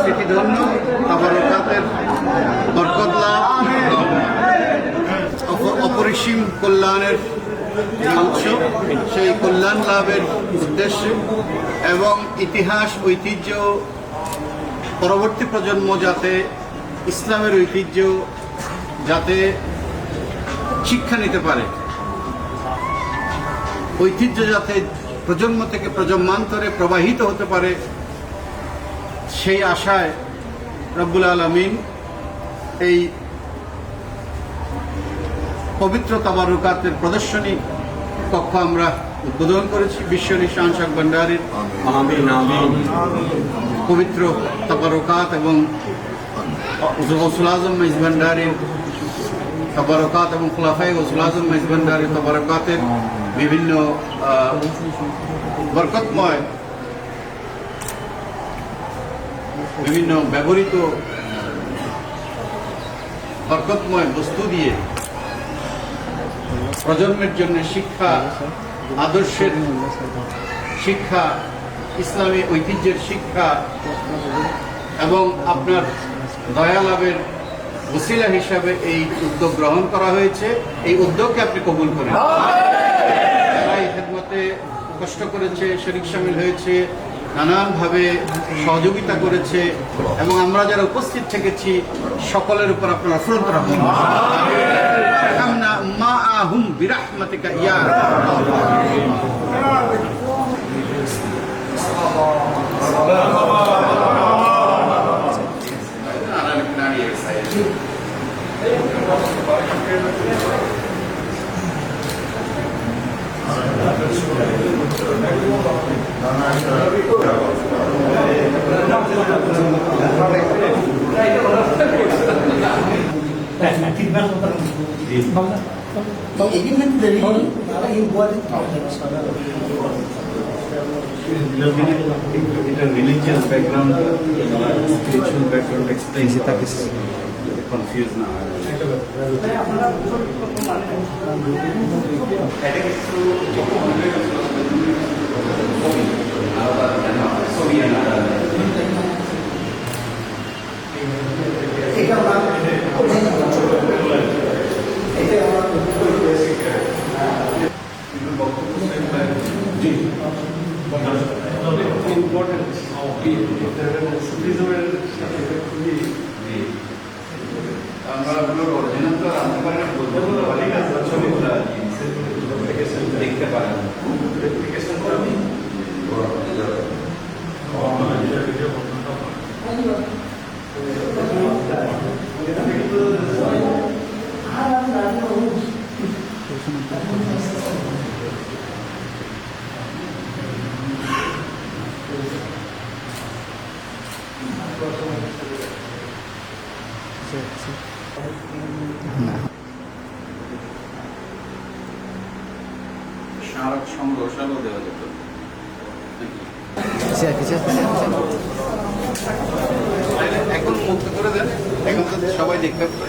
স্মৃতিধন্য তাবারুকাতের বরকত লাভ, অপরিসীম কল্যাণের অংশ, সেই কল্যাণ লাভের উদ্দেশ্যে এবং ইতিহাস ঐতিহ্য পরবর্তী প্রজন্ম যাতে ইসলামের ঐতিহ্য যাতে শিক্ষা নিতে পারে, ঐতিহ্য যাতে প্রজন্ম থেকে প্রজন্মান্তরে প্রবাহিত হতে পারে, সেই আশায় রব্বুল আলামিন এই পবিত্র তাবারুকাতের প্রদর্শনী কক্ষ আমরা উদ্বোধন করেছি। বিশ্বনী শাহনশাহ ভান্ডারীর পবিত্র তাবারুকাত এবং গৌসুল আজম মাইজ ভান্ডারীর তাবারুকাত এবং খুলাফায়ে গৌসুল আজম মাইজ ভান্ডারীর তাবারুকাতের বিভিন্ন বরকতময় বিভিন্ন ব্যবহৃত বরকতময় বস্তু দিয়ে প্রজন্মের জন্য শিক্ষা, আদর্শের শিক্ষা, ইসলামী ঐতিহ্যের শিক্ষা এবং আপনার দয়া লাভের ওসিলা হিসাবে এই উদ্যোগ গ্রহণ করা হয়েছে। এই উদ্যোগকে আপনি কবুল করেন। যারা এই খেদমতে কষ্ট করেছে, শরীক শামিল হয়েছে, নানানভাবে সহযোগিতা করেছে এবং আমরা যারা উপস্থিত থেকেছি সকলের উপর আপনারা ফুরন্ত রাখুন। মাআহুম বিরহমাতিকা ইয়া religious background, spiritual background explains it. That is confused now. দেখতে পারেন স্মারক সংগ্রহশালাও দেওয়া যেত। এখন মুক্ত করে দেন, এখন তো সবাই দেখতে পারবে।